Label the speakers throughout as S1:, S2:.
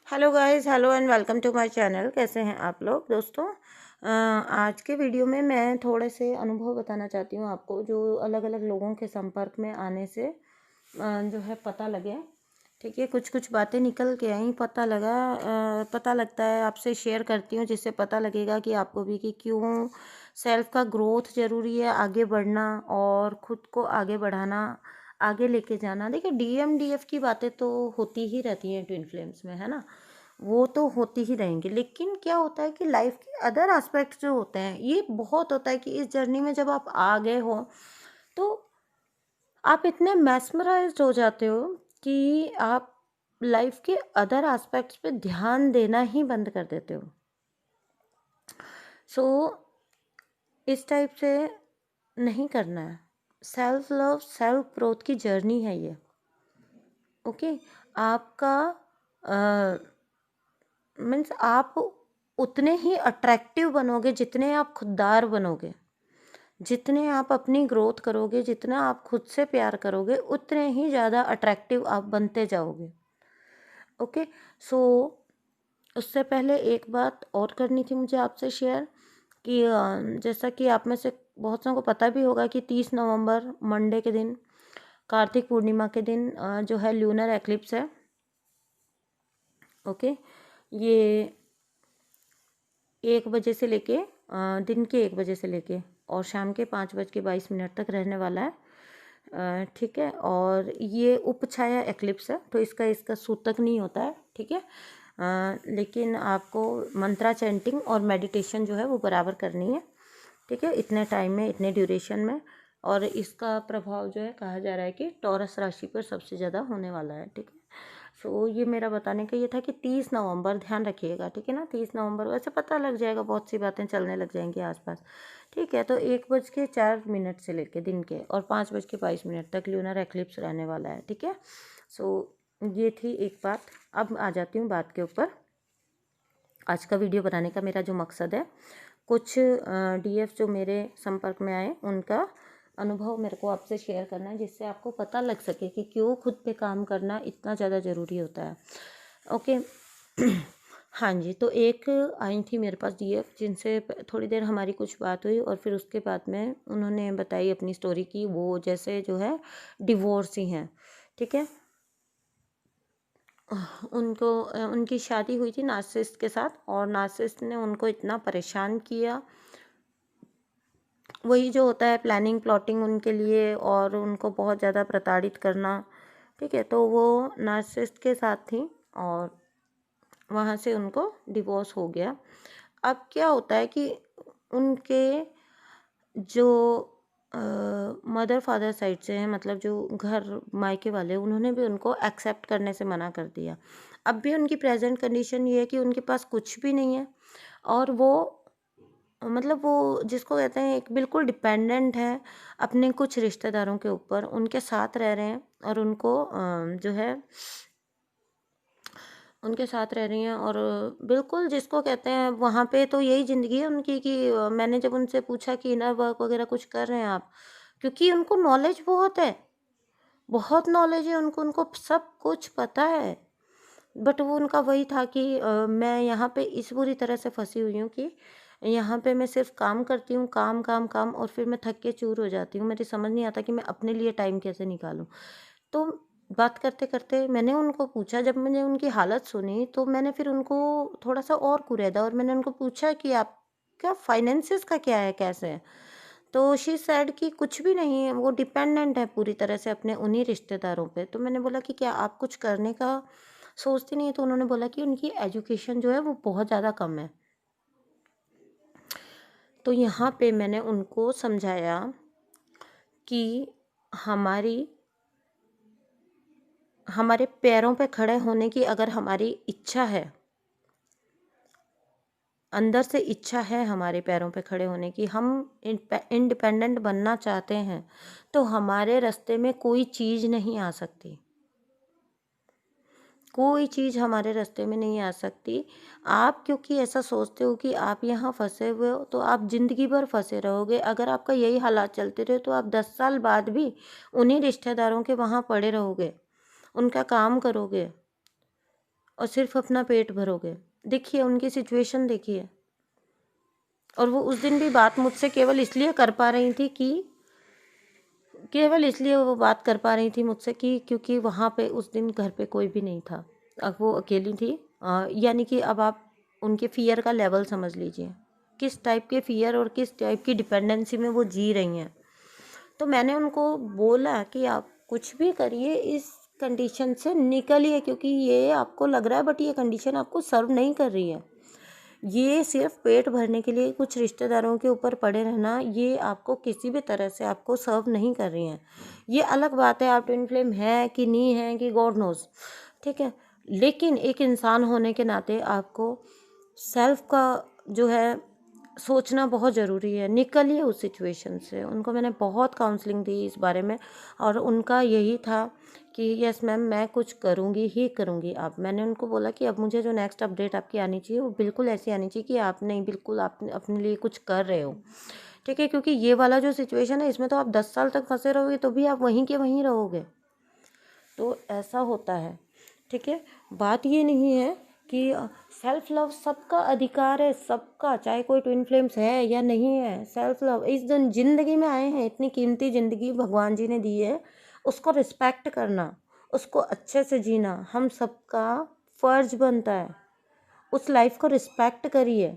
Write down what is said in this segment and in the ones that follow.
S1: Hello guys, hello and welcome to my channel. कैसे हैं आप लोग दोस्तों। आज के वीडियो में मैं थोड़े से अनुभव बताना चाहती हूँ आपको, जो अलग अलग लोगों के संपर्क में आने से जो है पता लगे। ठीक है, कुछ कुछ बातें निकल के आई, पता लगता है, आपसे शेयर करती हूँ जिससे पता लगेगा कि आपको भी कि क्यों सेल्फ का ग्रोथ ज़रूरी है, आगे बढ़ना और ख़ुद को आगे बढ़ाना, आगे लेके जाना। देखिए DMDF की बातें तो होती ही रहती हैं ट्विन फ्लेम्स में, है ना, वो तो होती ही रहेंगी। लेकिन क्या होता है कि लाइफ के अदर एस्पेक्ट्स जो होते हैं, ये बहुत होता है कि इस जर्नी में जब आप आ गए हो तो आप इतने मैस्मराइज्ड हो जाते हो कि आप लाइफ के अदर एस्पेक्ट्स पे ध्यान देना ही बंद कर देते हो। सो इस टाइप से नहीं करना है। सेल्फ लव, सेल्फ ग्रोथ की जर्नी है ये। ओके, आपका मीन्स आप उतने ही अट्रैक्टिव बनोगे जितने आप खुददार बनोगे। जितने आप अपनी ग्रोथ करोगे, जितना आप खुद से प्यार करोगे, उतने ही ज़्यादा अट्रैक्टिव आप बनते जाओगे। ओके, सो उससे पहले एक बात और करनी थी मुझे आपसे शेयर कि जैसा कि आप में से बहुत से को पता भी होगा कि 30 नवंबर मंडे के दिन, कार्तिक पूर्णिमा के दिन जो है ल्यूनर एक्लिप्स है। ओके, ये 1 बजे से लेके दिन के 1 बजे से लेके और शाम के 5:22 तक रहने वाला है। ठीक है, और ये उपछाया एक्लिप्स है, तो इसका सूतक नहीं होता है। ठीक है, लेकिन आपको मंत्रा चैंटिंग और मेडिटेशन जो है वो बराबर करनी है। ठीक है, इतने टाइम में, इतने ड्यूरेशन में। और इसका प्रभाव जो है कहा जा रहा है कि टॉरस राशि पर सबसे ज़्यादा होने वाला है। ठीक है, सो ये मेरा बताने का ये था कि 30 नवंबर ध्यान रखिएगा। ठीक है ना, 30 नवंबर वैसे पता लग जाएगा, बहुत सी बातें चलने लग जाएंगी आसपास। ठीक है, तो 1:04 से लेके दिन के और 5:22 तक ल्यूनर एक्लिप्स रहने वाला है। ठीक है, सो ये थी एक बात। अब आ जाती हूँ बात के ऊपर। आज का वीडियो बनाने का मेरा जो मकसद है, कुछ DF जो मेरे संपर्क में आए उनका अनुभव मेरे को आपसे शेयर करना है, जिससे आपको पता लग सके कि क्यों खुद पे काम करना इतना ज़्यादा ज़रूरी होता है। ओके हाँ जी, तो एक आई थी मेरे पास DF, जिनसे थोड़ी देर हमारी कुछ बात हुई और फिर उसके बाद में उन्होंने बताई अपनी स्टोरी की। वो जैसे जो है डिवोर्स ही हैं। ठीक है, उनको उनकी शादी हुई थी नार्सिसिस्ट के साथ और नार्सिसिस्ट ने उनको इतना परेशान किया। वही जो होता है प्लानिंग प्लॉटिंग उनके लिए, और उनको बहुत ज़्यादा प्रताड़ित करना। ठीक है, तो वो नार्सिसिस्ट के साथ थी और वहाँ से उनको डिवोर्स हो गया। अब क्या होता है कि उनके जो मदर फादर साइड से हैं, मतलब जो घर मायके वाले, उन्होंने भी उनको एक्सेप्ट करने से मना कर दिया। अब भी उनकी प्रेजेंट कंडीशन ये है कि उनके पास कुछ भी नहीं है और वो मतलब वो जिसको कहते हैं एक बिल्कुल डिपेंडेंट है अपने कुछ रिश्तेदारों के ऊपर, उनके साथ रह रहे हैं और उनको जो है उनके साथ रह रही हैं। और बिल्कुल जिसको कहते हैं वहाँ पे तो यही ज़िंदगी है उनकी कि मैंने जब उनसे पूछा कि इनर वर्क वगैरह कुछ कर रहे हैं आप, क्योंकि उनको नॉलेज बहुत है, बहुत नॉलेज है उनको, उनको सब कुछ पता है। बट वो उनका वही था कि मैं यहाँ पे इस बुरी तरह से फंसी हुई हूँ कि यहाँ पे मैं सिर्फ काम करती हूँ, काम काम काम, और फिर मैं थक के चूर हो जाती हूँ। मुझे समझ नहीं आता कि मैं अपने लिए टाइम कैसे निकालूं। तो बात करते करते मैंने उनको पूछा, जब मैंने उनकी हालत सुनी तो मैंने फिर उनको थोड़ा सा और कुरेदा और मैंने उनको पूछा कि आपका फाइनेंसिस का क्या है, कैसे है। तो शी सैड कि कुछ भी नहीं है, वो डिपेंडेंट है पूरी तरह से अपने उन्हीं रिश्तेदारों पे। तो मैंने बोला कि क्या आप कुछ करने का सोचती नहीं है। तो उन्होंने बोला कि उनकी एजुकेशन जो है वो बहुत ज़्यादा कम है। तो यहाँ पे मैंने उनको समझाया कि हमारी हमारे पैरों पे खड़े होने की अगर हमारी इच्छा है, अंदर से इच्छा है हमारे पैरों पे खड़े होने की, हम इंडिपेंडेंट बनना चाहते हैं, तो हमारे रास्ते में कोई चीज़ नहीं आ सकती, कोई चीज़ हमारे रास्ते में नहीं आ सकती। आप क्योंकि ऐसा सोचते हो कि आप यहाँ फंसे हुए हो तो आप ज़िंदगी भर फंसे रहोगे। अगर आपका यही हालात चलते रहे तो आप 10 साल बाद भी उन्हीं रिश्तेदारों के वहाँ पड़े रहोगे, उनका काम करोगे। और सिर्फ अपना पेट भरोगे। देखिए उनकी सिचुएशन देखिए। और वो उस दिन भी बात मुझसे केवल इसलिए कर पा रही थी कि केवल इसलिए वो बात कर पा रही थी मुझसे कि क्योंकि वहाँ पे उस दिन घर पे कोई भी नहीं था। अब वो अकेली थी। यानी कि अब आप उनके फ़ियर का लेवल समझ लीजिए, किस टाइप के फ़ियर और किस टाइप की डिपेंडेंसी में वो जी रही हैं। तो मैंने उनको बोला कि आप कुछ भी करिए, इस कंडीशन से निकलिए, क्योंकि ये आपको लग रहा है बट ये कंडीशन आपको सर्व नहीं कर रही है। ये सिर्फ पेट भरने के लिए कुछ रिश्तेदारों के ऊपर पड़े रहना, ये आपको किसी भी तरह से आपको सर्व नहीं कर रही हैं। ये अलग बात है आप ट्विन फ्लेम है कि नहीं है कि गॉड नोज, ठीक है, लेकिन एक इंसान होने के नाते आपको सेल्फ का जो है सोचना बहुत ज़रूरी है। निकलिए उस सिचुएशन से। उनको मैंने बहुत काउंसलिंग दी इस बारे में और उनका यही था कि यस मैम मैं कुछ करूँगी ही करूँगी। अब मैंने उनको बोला कि अब मुझे जो नेक्स्ट अपडेट आपकी आनी चाहिए वो बिल्कुल ऐसी आनी चाहिए कि आप नहीं, बिल्कुल आप अपने लिए कुछ कर रहे हो, ठीक है, क्योंकि ये वाला जो सिचुएशन है इसमें तो आप 10 साल तक फंसे रहोगे तो भी आप वहीं के वहीं रहोगे। तो ऐसा होता है, ठीक है। बात ये नहीं है कि सेल्फ लव सबका अधिकार है, सबका, चाहे कोई ट्विन फ्लेम्स है या नहीं है। सेल्फ लव, इस दिन ज़िंदगी में आए हैं, इतनी कीमती ज़िंदगी भगवान जी ने दी है, उसको रिस्पेक्ट करना, उसको अच्छे से जीना हम सबका फ़र्ज बनता है। उस लाइफ को रिस्पेक्ट करिए।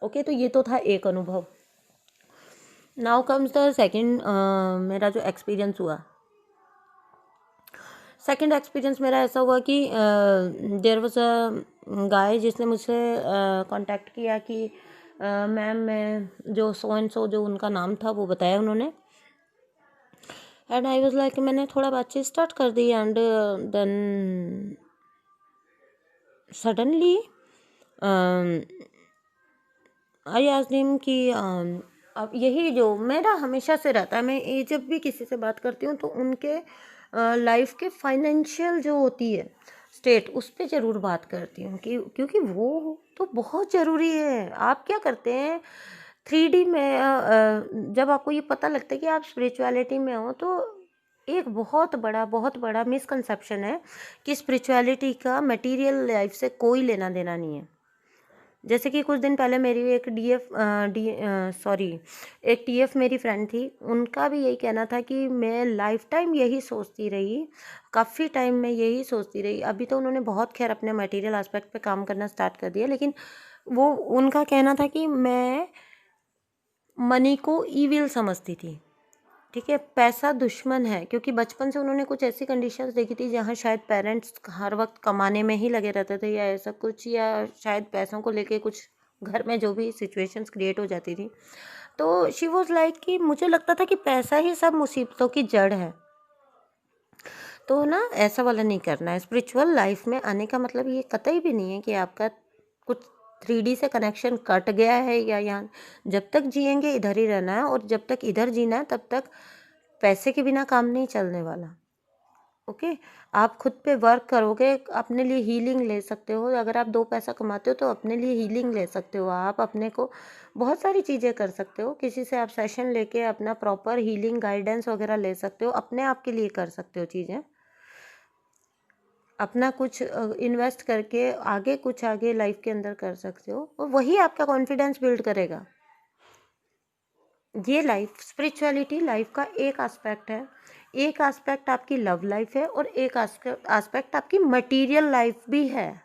S1: ओके, तो ये तो था एक अनुभव। नाउ कम्स द सेकंड, मेरा जो एक्सपीरियंस हुआ। सेकंड एक्सपीरियंस मेरा ऐसा हुआ कि देयर वाज अ गाय जिसने मुझसे कांटेक्ट किया कि मैम मैं जो सो एंड सो, जो उनका नाम था वो बताया उन्होंने। एंड आई वाज लाइक, मैंने थोड़ा बातचीत स्टार्ट कर दी and then suddenly I asked him कि अब यही जो मेरा हमेशा से रहता है, मैं ये जब भी किसी से बात करती हूँ तो उनके लाइफ के फाइनेंशियल जो होती है स्टेट उस पर ज़रूर बात करती हूँ कि क्योंकि वो तो बहुत ज़रूरी है। आप क्या करते हैं 3D में, जब आपको ये पता लगता है कि आप स्पिरिचुअलिटी में हो, तो एक बहुत बड़ा मिसकंसेप्शन है कि स्पिरिचुअलिटी का मटेरियल लाइफ से कोई लेना देना नहीं है। जैसे कि कुछ दिन पहले मेरी एक एक टीएफ मेरी फ्रेंड थी, उनका भी यही कहना था कि मैं लाइफ टाइम यही सोचती रही, काफ़ी टाइम में यही सोचती रही। अभी तो उन्होंने बहुत खैर अपने मटेरियल एस्पेक्ट पे काम करना स्टार्ट कर दिया, लेकिन वो उनका कहना था कि मैं मनी को ईविल समझती थी, ठीक है, पैसा दुश्मन है। क्योंकि बचपन से उन्होंने कुछ ऐसी कंडीशंस देखी थी जहाँ शायद पेरेंट्स हर वक्त कमाने में ही लगे रहते थे या ऐसा कुछ, या शायद पैसों को लेके कुछ घर में जो भी सिचुएशंस क्रिएट हो जाती थी। तो शी वॉज लाइक कि मुझे लगता था कि पैसा ही सब मुसीबतों की जड़ है। तो ना ऐसा वाला नहीं करना है। स्पिरिचुअल लाइफ में आने का मतलब ये कतई भी नहीं है कि आपका कुछ 3D से कनेक्शन कट गया है या यहाँ, जब तक जिएंगे इधर ही रहना है और जब तक इधर जीना है तब तक पैसे के बिना काम नहीं चलने वाला। ओके, आप खुद पे वर्क करोगे, अपने लिए हीलिंग ले सकते हो। अगर आप 2 पैसा कमाते हो तो अपने लिए हीलिंग ले सकते हो, आप अपने को बहुत सारी चीज़ें कर सकते हो। किसी से आप सेशन लेके अपना प्रॉपर हीलिंग गाइडेंस वगैरह ले सकते हो, अपने आप के लिए कर सकते हो चीज़ें, अपना कुछ इन्वेस्ट करके आगे कुछ आगे लाइफ के अंदर कर सकते हो, और वही आपका कॉन्फिडेंस बिल्ड करेगा। ये लाइफ, स्पिरिचुअलिटी लाइफ का एक एस्पेक्ट है, एक एस्पेक्ट आपकी लव लाइफ है और एक एस्पेक्ट आपकी मटेरियल लाइफ भी है।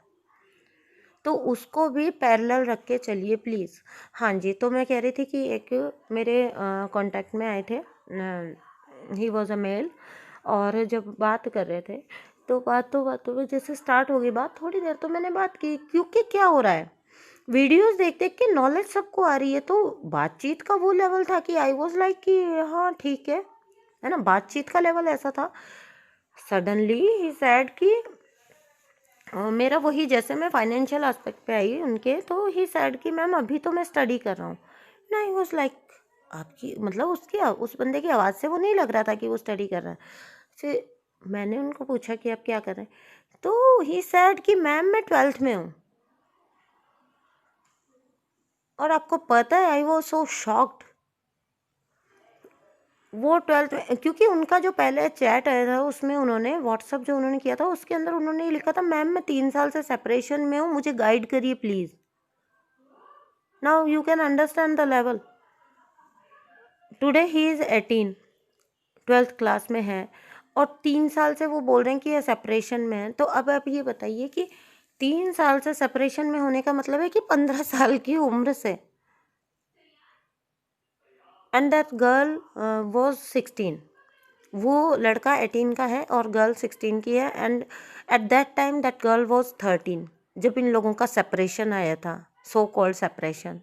S1: तो उसको भी पैरेलल रख के चलिए प्लीज़। हाँ जी, तो मैं कह रही थी कि एक मेरे कांटेक्ट में आए थे, ही वॉज अ मेल, और जब बात कर रहे थे तो बातों में जैसे स्टार्ट हो गई बात, थोड़ी देर तो मैंने बात की, क्योंकि क्या हो रहा है, वीडियोस देख देख के नॉलेज सबको आ रही है। तो बातचीत का वो लेवल था कि आई वॉज लाइक कि हाँ ठीक है ना, बातचीत का लेवल ऐसा था। सडनली ही सैड कि मेरा वही, जैसे मैं फाइनेंशियल एस्पेक्ट पे आई उनके, तो ही सैड कि मैम अभी तो मैं स्टडी कर रहा हूँ ना। आई वॉज लाइक आपकी मतलब उस बंदे की आवाज़ से वो नहीं लग रहा था कि वो स्टडी कर रहा है। फिर मैंने उनको पूछा कि आप क्या कर रहे हैं, तो ही सैड कि मैम मैं 12th में हूँ। और आपको पता है आई वॉज सो शॉक्ड। वो 12th में, क्योंकि उनका जो पहले चैट आया था उसमें उन्होंने व्हाट्सअप जो उन्होंने किया था उसके अंदर उन्होंने ये लिखा था, मैम मैं 3 साल से सेपरेशन में हूँ, मुझे गाइड करिए please. Now you can understand the level. Today he is 18, 12th class में है, और 3 साल से वो बोल रहे हैं कि ये सेपरेशन में है। तो अब आप ये बताइए कि 3 साल से सेपरेशन में होने का मतलब है कि 15 साल की उम्र से। एंड दैट गर्ल वॉज 16, वो लड़का 18 का है और गर्ल 16 की है। And at that time that girl was 13 जब इन लोगों का सेपरेशन आया था, सो कॉल्ड सेपरेशन।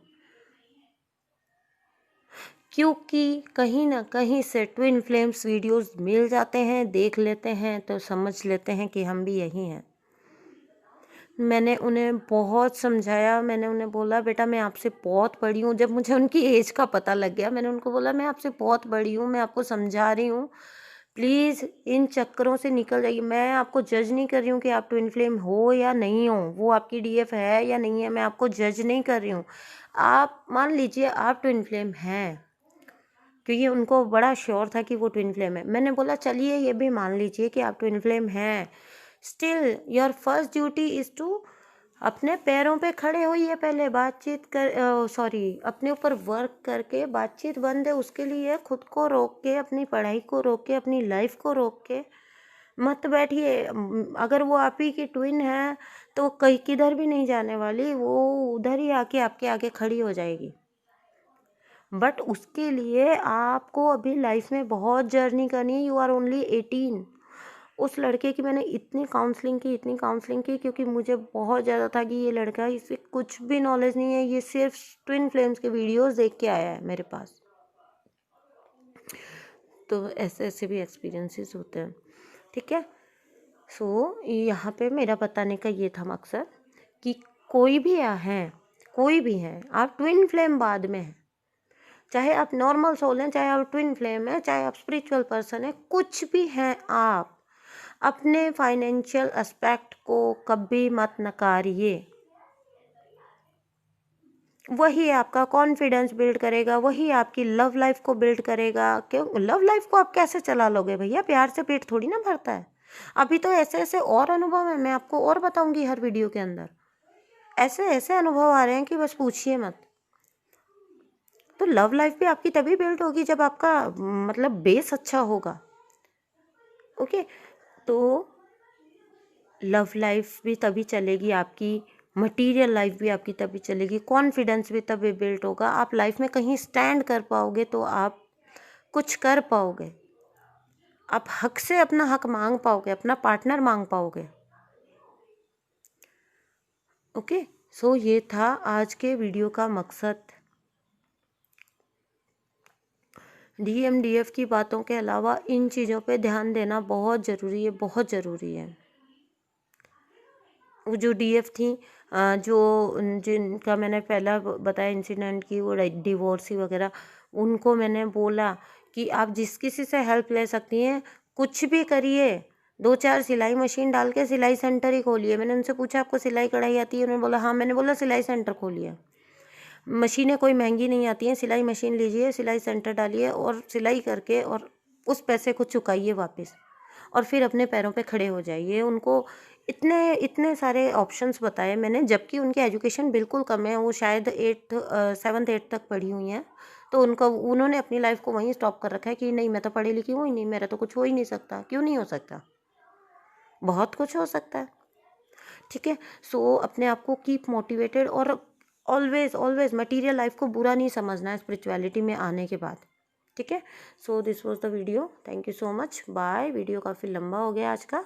S1: क्योंकि कहीं ना कहीं से ट्विन फ्लेम्स वीडियोस मिल जाते हैं, देख लेते हैं तो समझ लेते हैं कि हम भी यही हैं। मैंने उन्हें बहुत समझाया, मैंने उन्हें बोला बेटा मैं आपसे बहुत बड़ी हूँ। जब मुझे उनकी एज का पता लग गया मैंने उनको बोला मैं आपसे बहुत बड़ी हूँ, मैं आपको समझा रही हूँ, प्लीज़ इन चक्करों से निकल जाइए। मैं आपको जज नहीं कर रही हूँ कि आप ट्विन फ्लेम हो या नहीं हो, वो आपकी डीएफ है या नहीं है, मैं आपको जज नहीं कर रही हूँ। आप मान लीजिए आप ट्विन फ्लेम हैं, क्योंकि उनको बड़ा श्योर था कि वो ट्विन फ्लेम है। मैंने बोला चलिए ये भी मान लीजिए कि आप ट्विन फ्लेम हैं, still your first duty is to अपने पैरों पे खड़े होइए, पहले बातचीत कर, सॉरी अपने ऊपर वर्क करके, बातचीत बंद है उसके लिए खुद को रोक के, अपनी पढ़ाई को रोक के, अपनी लाइफ को रोक के मत बैठिए। अगर वो आप ही की ट्विन है तो कहीं किधर भी नहीं जाने वाली, वो उधर ही आके आपके आगे खड़ी हो जाएगी। बट उसके लिए आपको अभी लाइफ में बहुत जर्नी करनी है। You are only 18। उस लड़के की मैंने इतनी काउंसलिंग की क्योंकि मुझे बहुत ज़्यादा था कि ये लड़का, इसे कुछ भी नॉलेज नहीं है, ये सिर्फ ट्विन फ्लेम्स के वीडियोस देख के आया है मेरे पास। तो ऐसे ऐसे भी एक्सपीरियंसेस होते हैं, ठीक है। सो यहाँ पे मेरा बताने का ये था मकसद कि कोई भी है, कोई भी है, आप ट्विन फ्लेम बाद में हैं, चाहे आप नॉर्मल सोल हैं, चाहे आप ट्विन फ्लेम हैं, चाहे आप स्पिरिचुअल पर्सन हैं, कुछ भी हैं आप, अपने फाइनेंशियल एस्पेक्ट को कभी मत नकारिए। वही आपका कॉन्फिडेंस बिल्ड करेगा, वही आपकी लव लाइफ को बिल्ड करेगा। क्यों लव लाइफ को आप कैसे चला लोगे भैया, प्यार से पेट थोड़ी ना भरता है। अभी तो ऐसे ऐसे और अनुभव है, मैं आपको और बताऊंगी हर वीडियो के अंदर। ऐसे ऐसे अनुभव आ रहे हैं कि बस पूछिए मत। तो लव लाइफ भी आपकी तभी बिल्ड होगी जब आपका मतलब बेस अच्छा होगा। ओके, तो लव लाइफ भी तभी चलेगी आपकी, मटेरियल लाइफ भी आपकी तभी चलेगी, कॉन्फिडेंस भी तभी बिल्ड होगा, आप लाइफ में कहीं स्टैंड कर पाओगे तो आप कुछ कर पाओगे, आप हक से अपना हक मांग पाओगे, अपना पार्टनर मांग पाओगे। ओके, सो ये था आज के वीडियो का मकसद। DMDF की बातों के अलावा इन चीज़ों पे ध्यान देना बहुत ज़रूरी है, बहुत ज़रूरी है। वो जो DF थी, जो जिनका मैंने पहला बताया इंसिडेंट की, वो डिवोर्सी वगैरह, उनको मैंने बोला कि आप जिस किसी से हेल्प ले सकती हैं कुछ भी करिए, 2-4 सिलाई मशीन डाल के सिलाई सेंटर ही खोलिए। मैंने उनसे पूछा आपको सिलाई कढ़ाई आती है, उन्होंने बोला हाँ। मैंने बोला सिलाई सेंटर खोलिए, मशीनें कोई महंगी नहीं आती हैं, सिलाई मशीन लीजिए, सिलाई सेंटर डालिए और सिलाई करके और उस पैसे को चुकाइए वापस, और फिर अपने पैरों पे खड़े हो जाइए। उनको इतने इतने सारे ऑप्शंस बताए मैंने, जबकि उनकी एजुकेशन बिल्कुल कम है, वो शायद 7th 8th तक पढ़ी हुई हैं। तो उन्होंने अपनी लाइफ को वहीं स्टॉप कर रखा है कि नहीं मैं तो पढ़ी लिखी हूँ ही नहीं, मेरा तो कुछ हो ही नहीं सकता। क्यों नहीं हो सकता, बहुत कुछ हो सकता है, ठीक है। सो अपने आप को कीप मोटिवेटेड, और ऑलवेज ऑलवेज मटीरियल लाइफ को बुरा नहीं समझना है स्पिरिचुअलिटी में आने के बाद, ठीक है। So this was the video, thank you so much, bye. Video काफ़ी लंबा हो गया आज का।